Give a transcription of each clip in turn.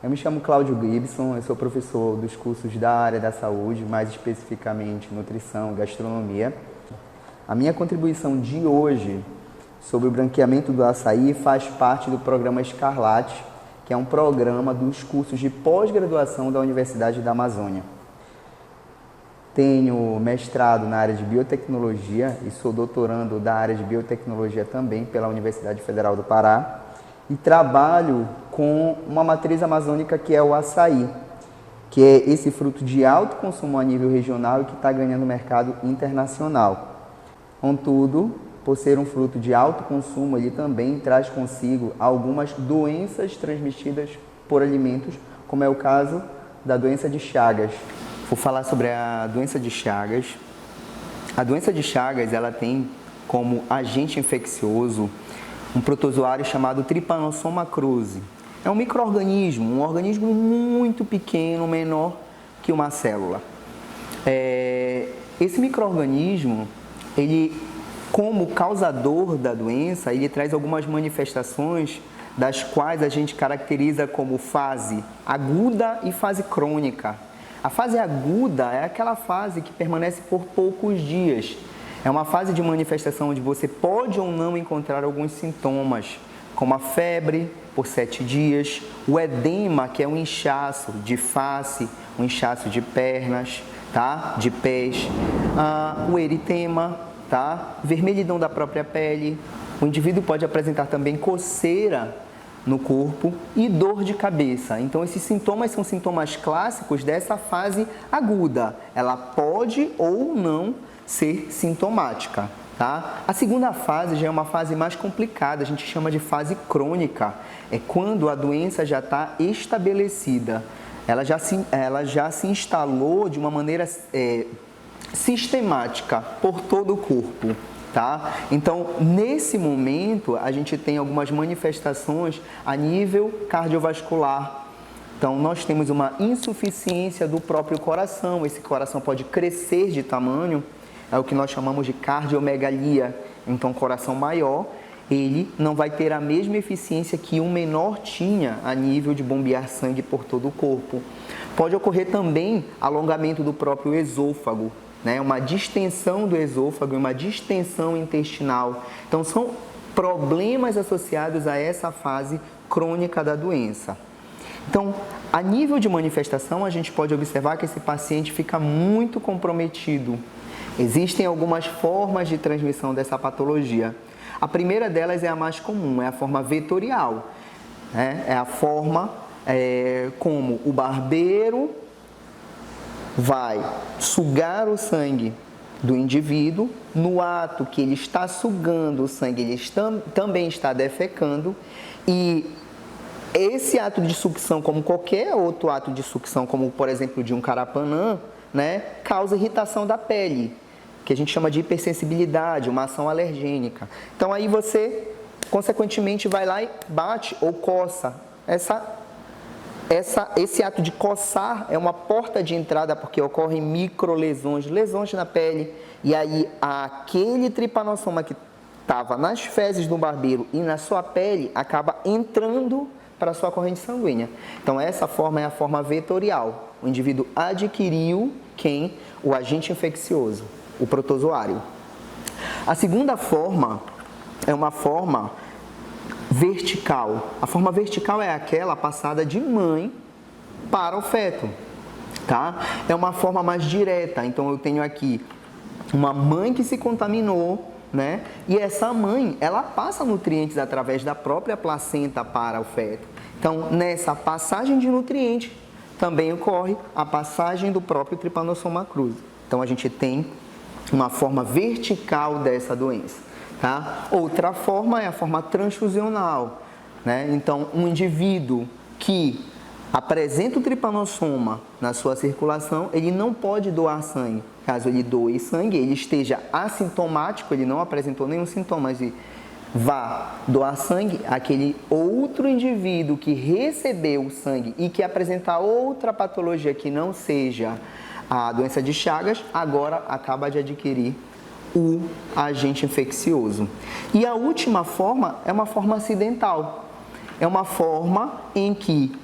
Eu me chamo Cláudio Gibson, eu sou professor dos cursos da área da saúde, mais especificamente nutrição e gastronomia. A minha contribuição de hoje sobre o branqueamento do açaí faz parte do programa Escarlate, que é um programa dos cursos de pós-graduação da Universidade da Amazônia. Tenho mestrado na área de biotecnologia e sou doutorando da área de biotecnologia também pela Universidade Federal do Pará e trabalho com uma matriz amazônica que é o açaí, que é esse fruto de alto consumo a nível regional e que está ganhando mercado internacional. Contudo, por ser um fruto de alto consumo, ele também traz consigo algumas doenças transmitidas por alimentos, como é o caso da doença de Chagas. Vou falar sobre a doença de Chagas. A doença de Chagas, ela tem como agente infeccioso um protozoário chamado Trypanosoma cruzi. É um micro-organismo, um organismo muito pequeno, menor que uma célula. Esse micro-organismo, ele, como causador da doença, ele traz algumas manifestações das quais a gente caracteriza como fase aguda e fase crônica. A fase aguda é aquela fase que permanece por poucos dias. É uma fase de manifestação onde você pode ou não encontrar alguns sintomas, como a febre por 7 dias, o edema, que é um inchaço de face, um inchaço de pernas, tá? De pés, o eritema, tá? Vermelhidão da própria pele. O indivíduo pode apresentar também coceira no corpo e dor de cabeça. Então, esses sintomas são sintomas clássicos dessa fase aguda. Ela pode ou não ser sintomática, tá? A segunda fase já é uma fase mais complicada, a gente chama de fase crônica. É quando a doença já está estabelecida. Ela já se instalou de uma maneira sistemática por todo o corpo. Tá? Então, nesse momento, a gente tem algumas manifestações a nível cardiovascular. Então, nós temos uma insuficiência do próprio coração. Esse coração pode crescer de tamanho, é o que nós chamamos de cardiomegalia. Então, coração maior, ele não vai ter a mesma eficiência que um menor tinha a nível de bombear sangue por todo o corpo. Pode ocorrer também alongamento do próprio esôfago, né? Uma distensão do esôfago e uma distensão intestinal. Então, são problemas associados a essa fase crônica da doença. Então, a nível de manifestação, a gente pode observar que esse paciente fica muito comprometido. Existem algumas formas de transmissão dessa patologia. A primeira delas é a mais comum, é a forma vetorial, né? É a forma como o barbeiro vai sugar o sangue do indivíduo, no ato que ele está sugando o sangue, ele também está defecando, e esse ato de sucção, como qualquer outro ato de sucção, como por exemplo de um carapanã, né, causa irritação da pele, que a gente chama de hipersensibilidade, uma ação alergênica. Então aí você, consequentemente, vai lá e bate ou coça. Esse ato de coçar é uma porta de entrada porque ocorrem microlesões, lesões na pele, e aí aquele tripanossoma que estava nas fezes do barbeiro e na sua pele acaba entrando para a sua corrente sanguínea. Então essa forma é a forma vetorial. O indivíduo adquiriu o agente infeccioso, o protozoário. A segunda forma é uma forma vertical. A forma vertical é aquela passada de mãe para o feto, tá? É uma forma mais direta. Então eu tenho aqui uma mãe que se contaminou, né? E essa mãe, ela passa nutrientes através da própria placenta para o feto. Então, nessa passagem de nutrientes, também ocorre a passagem do próprio Trypanosoma cruzi. Então, a gente tem uma forma vertical dessa doença. Tá? Outra forma é a forma transfusional, né? Então, um indivíduo que apresenta o tripanossoma na sua circulação, ele não pode doar sangue. Caso ele doe sangue, ele esteja assintomático, ele não apresentou nenhum sintoma, mas ele vá doar sangue, aquele outro indivíduo que recebeu o sangue e que apresentar outra patologia que não seja a doença de Chagas, agora acaba de adquirir o agente infeccioso. E a última forma é uma forma acidental. É uma forma em que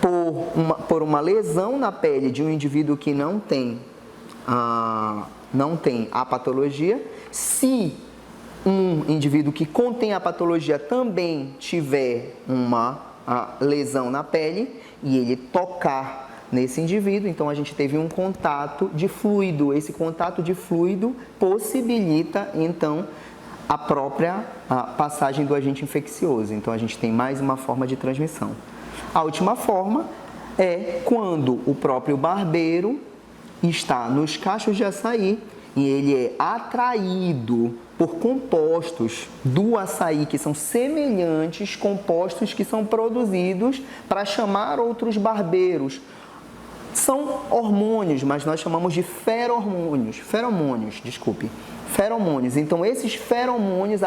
por uma lesão na pele de um indivíduo que não tem a patologia. Se um indivíduo que contém a patologia também tiver uma lesão na pele e ele tocar nesse indivíduo, então a gente teve um contato de fluido. Esse contato de fluido possibilita, então, a própria passagem do agente infeccioso. Então, a gente tem mais uma forma de transmissão. A última forma é quando o próprio barbeiro está nos cachos de açaí e ele é atraído por compostos do açaí que são semelhantes, compostos que são produzidos para chamar outros barbeiros. São hormônios, mas nós chamamos de feromônios. Então, esses feromônios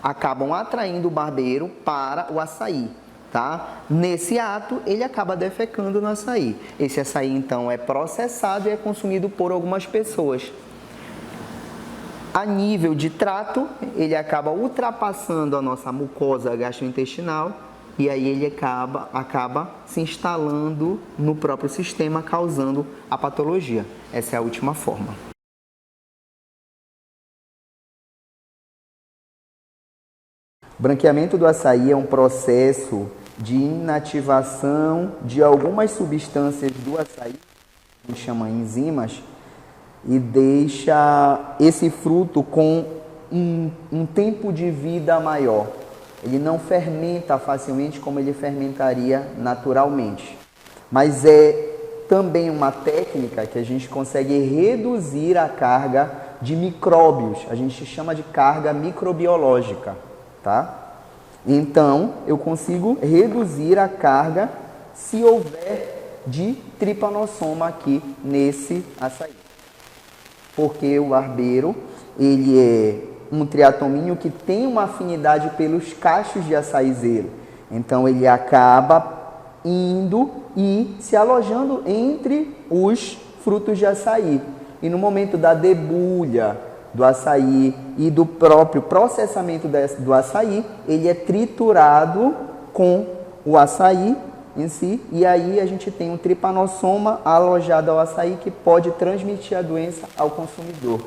acabam atraindo o barbeiro para o açaí, tá? Nesse ato, ele acaba defecando no açaí. Esse açaí, então, é processado e é consumido por algumas pessoas. A nível de trato, ele acaba ultrapassando a nossa mucosa gastrointestinal e aí ele acaba se instalando no próprio sistema, causando a patologia. Essa é a última forma. O branqueamento do açaí é um processo de inativação de algumas substâncias do açaí, que a gente chama enzimas, e deixa esse fruto com um tempo de vida maior. Ele não fermenta facilmente como ele fermentaria naturalmente. Mas é também uma técnica que a gente consegue reduzir a carga de micróbios. A gente chama de carga microbiológica, tá? Então, eu consigo reduzir a carga se houver de tripanossoma aqui nesse açaí. Porque o barbeiro, ele é um triatomínio que tem uma afinidade pelos cachos de açaizeiro. Então, ele acaba indo e se alojando entre os frutos de açaí. E no momento da debulha do açaí e do próprio processamento do açaí, ele é triturado com o açaí em si, e aí a gente tem um tripanossoma alojado ao açaí que pode transmitir a doença ao consumidor.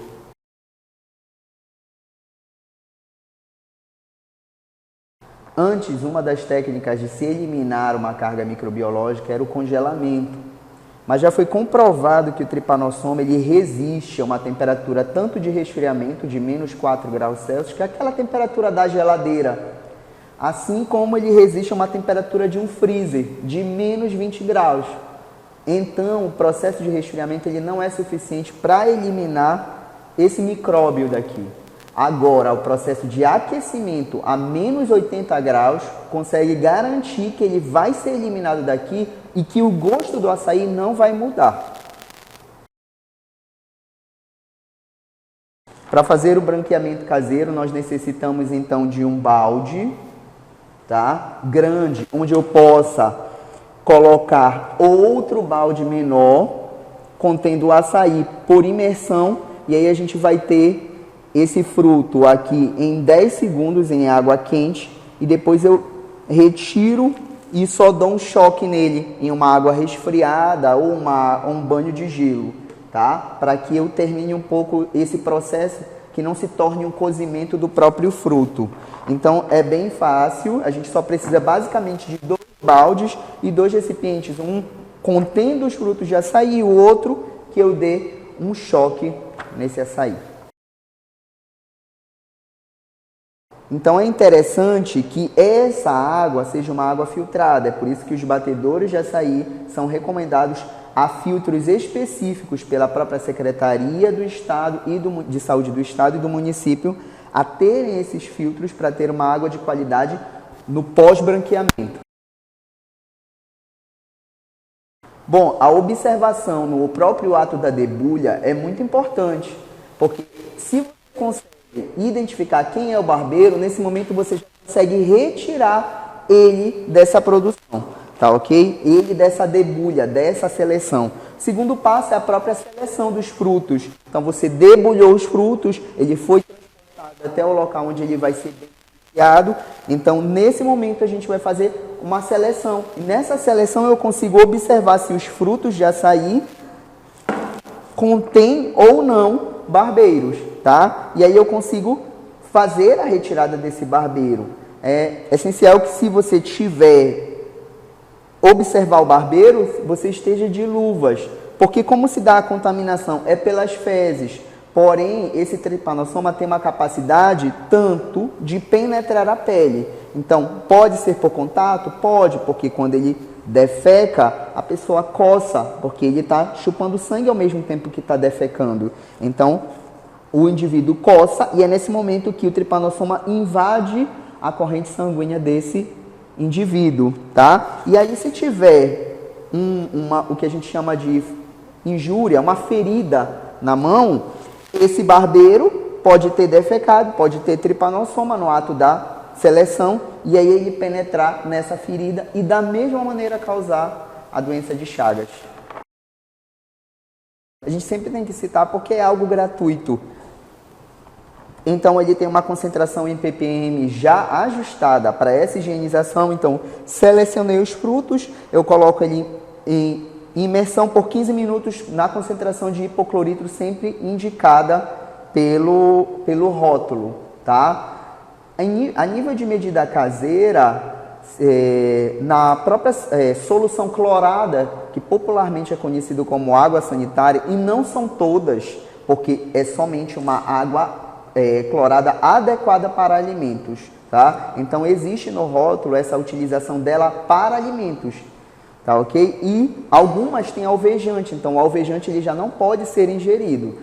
Antes, uma das técnicas de se eliminar uma carga microbiológica era o congelamento. Mas já foi comprovado que o tripanossoma ele resiste a uma temperatura tanto de resfriamento de menos 4 graus Celsius, que é aquela temperatura da geladeira, assim como ele resiste a uma temperatura de um freezer de menos 20 graus. Então, o processo de resfriamento ele não é suficiente para eliminar esse micróbio daqui. Agora, o processo de aquecimento a menos 80 graus consegue garantir que ele vai ser eliminado daqui e que o gosto do açaí não vai mudar. Para fazer o branqueamento caseiro, nós necessitamos então de um balde, tá? Grande, onde eu possa colocar outro balde menor contendo o açaí por imersão, e aí a gente vai ter esse fruto aqui em 10 segundos em água quente e depois eu retiro e só dou um choque nele em uma água resfriada ou um banho de gelo, tá? Para que eu termine um pouco esse processo, que não se torne um cozimento do próprio fruto. Então é bem fácil, a gente só precisa basicamente de 2 baldes e 2 recipientes, um contendo os frutos de açaí e o outro que eu dê um choque nesse açaí. Então é interessante que essa água seja uma água filtrada, é por isso que os batedores de açaí são recomendados a filtros específicos pela própria Secretaria do Estado de Saúde do Estado e do município a terem esses filtros para ter uma água de qualidade no pós-branqueamento. Bom, a observação no próprio ato da debulha é muito importante, porque se você consegue identificar quem é o barbeiro, nesse momento você já consegue retirar ele dessa produção, tá ok? Ele dessa debulha, dessa seleção. O segundo passo é a própria seleção dos frutos. Então você debulhou os frutos, ele foi transportado até o local onde ele vai ser beneficiado. Então nesse momento a gente vai fazer uma seleção. E nessa seleção eu consigo observar se os frutos de açaí contêm ou não barbeiros, tá? E aí eu consigo fazer a retirada desse barbeiro. É essencial que, se você observar o barbeiro, você esteja de luvas, porque como se dá a contaminação? É pelas fezes. Porém, esse tripanossoma tem uma capacidade tanto de penetrar a pele. Então, pode ser por contato? Pode, porque quando ele defeca, a pessoa coça, porque ele está chupando sangue ao mesmo tempo que está defecando. Então, o indivíduo coça e é nesse momento que o tripanossoma invade a corrente sanguínea desse indivíduo, tá? E aí, se tiver o que a gente chama de injúria, uma ferida na mão, esse barbeiro pode ter defecado, pode ter tripanossoma no ato da seleção, e aí ele penetrar nessa ferida e da mesma maneira causar a doença de Chagas. A gente sempre tem que citar porque é algo gratuito. Então ele tem uma concentração em ppm já ajustada para essa higienização. Então selecionei os frutos, eu coloco ele em imersão por 15 minutos na concentração de hipocloritro sempre indicada pelo rótulo, tá? A nível de medida caseira, na própria solução clorada, que popularmente é conhecido como água sanitária, e não são todas, porque é somente uma água clorada adequada para alimentos, tá? Então existe no rótulo essa utilização dela para alimentos, tá, ok? E algumas têm alvejante, então o alvejante ele já não pode ser ingerido,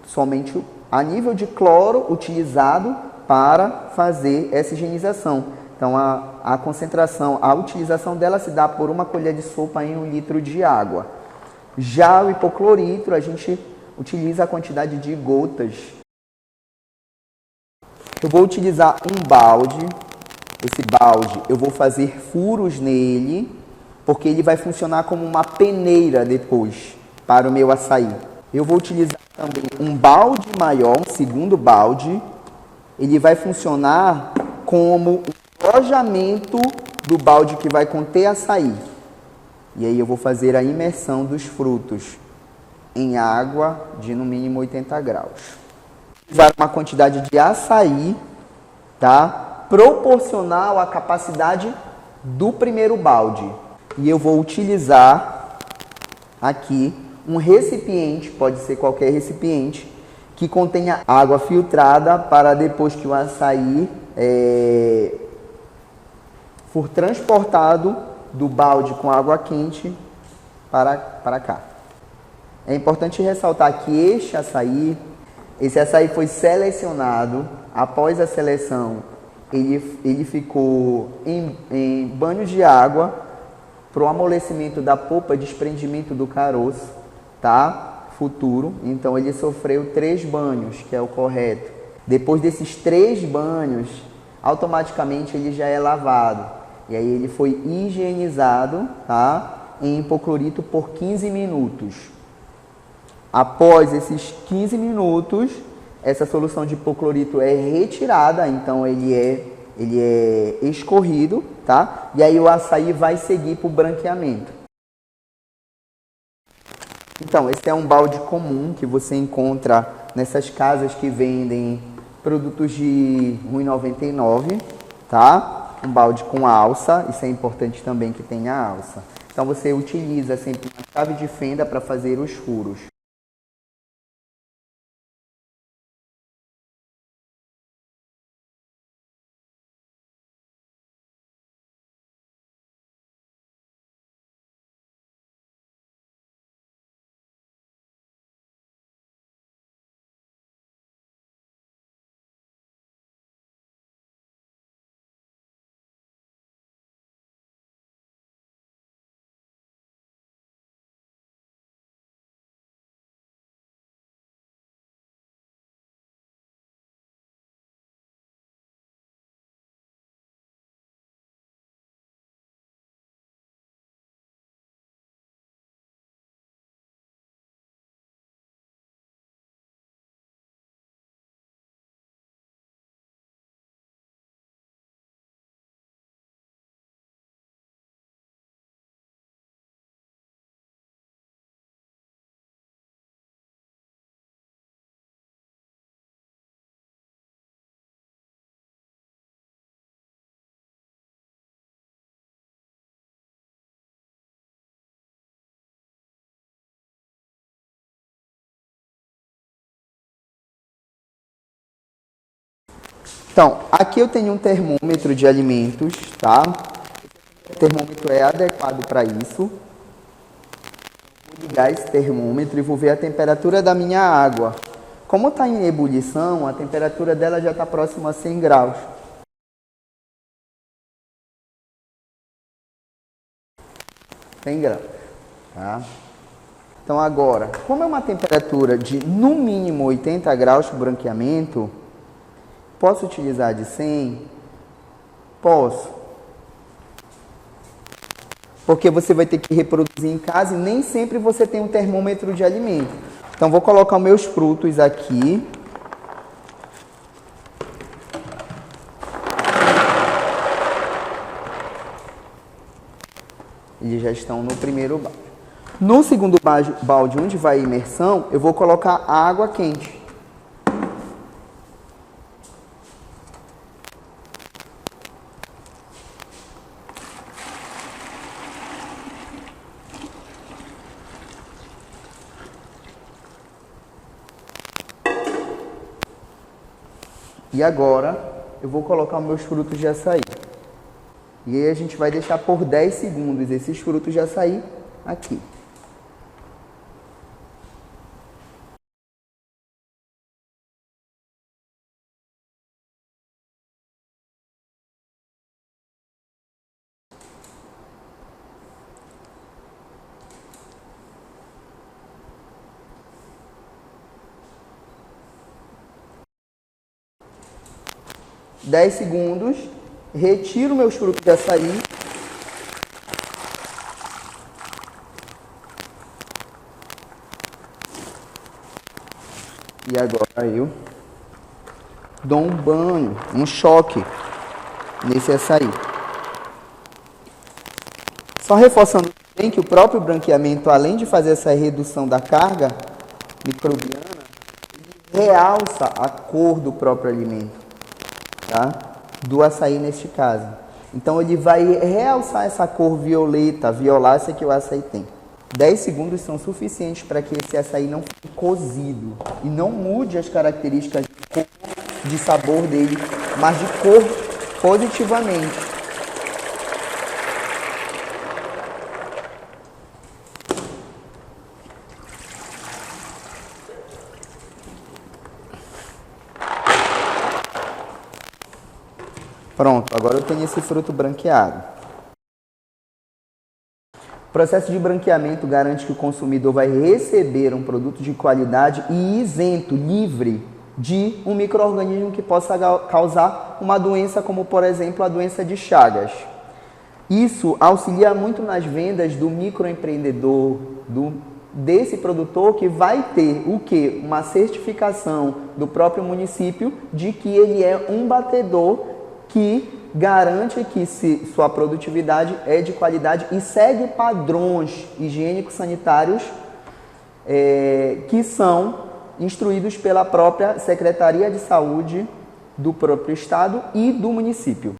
somente a nível de cloro utilizado para fazer essa higienização. Então a concentração, a utilização dela se dá por uma colher de sopa em 1 litro de água. Já o hipocloritro a gente utiliza a quantidade de gotas. Eu vou utilizar um balde. Esse balde eu vou fazer furos nele, porque ele vai funcionar como uma peneira depois para o meu açaí. Eu vou utilizar também um balde maior, um segundo balde. Ele vai funcionar como o alojamento do balde que vai conter açaí. E aí eu vou fazer a imersão dos frutos em água de no mínimo 80 graus. Usar uma quantidade de açaí, tá? Proporcional à capacidade do primeiro balde. E eu vou utilizar aqui um recipiente, pode ser qualquer recipiente, que contenha água filtrada para depois que o açaí for transportado do balde com água quente para cá. É importante ressaltar que esse açaí foi selecionado. Após a seleção, ele ficou em banho de água para o amolecimento da polpa, desprendimento do caroço, tá? Futuro. Então ele sofreu 3 banhos, que é o correto. Depois desses 3 banhos, automaticamente ele já é lavado. E aí ele foi higienizado, tá? Em hipoclorito por 15 minutos. Após esses 15 minutos, essa solução de hipoclorito é retirada, então ele é escorrido, tá? E aí o açaí vai seguir para o branqueamento. Então, esse é um balde comum que você encontra nessas casas que vendem produtos de R$ 1,99, tá? Um balde com alça, isso é importante também que tenha alça. Então você utiliza sempre uma chave de fenda para fazer os furos. Então, aqui eu tenho um termômetro de alimentos, tá? O termômetro é adequado para isso. Vou ligar esse termômetro e vou ver a temperatura da minha água. Como está em ebulição, a temperatura dela já está próxima a 100 graus. Tá? Então agora, como é uma temperatura de no mínimo 80 graus para o branqueamento, posso utilizar de 100? Posso. Porque você vai ter que reproduzir em casa e nem sempre você tem um termômetro de alimento. Então vou colocar os meus frutos aqui. Eles já estão no primeiro balde. No segundo balde, onde vai a imersão, eu vou colocar água quente. E agora, eu vou colocar os meus frutos de açaí. E aí a gente vai deixar por 10 segundos esses frutos de açaí aqui. Dez segundos, retiro meus frutos de açaí. E agora eu dou um banho, um choque nesse açaí. Só reforçando bem que o próprio branqueamento, além de fazer essa redução da carga microbiana, ele realça a cor do próprio alimento. Tá? Do açaí neste caso. Então ele vai realçar essa cor violeta, violácea que o açaí tem. 10 segundos são suficientes para que esse açaí não fique cozido e não mude as características de cor, de sabor dele, mas de cor positivamente. Pronto, agora eu tenho esse fruto branqueado. O processo de branqueamento garante que o consumidor vai receber um produto de qualidade e isento, livre de um micro-organismo que possa causar uma doença, como por exemplo a doença de Chagas. Isso auxilia muito nas vendas do microempreendedor, desse produtor que vai ter o quê? Uma certificação do próprio município de que ele é um batedor que garante que sua produtividade é de qualidade e segue padrões higiênicos sanitários que são instruídos pela própria Secretaria de Saúde do próprio Estado e do município.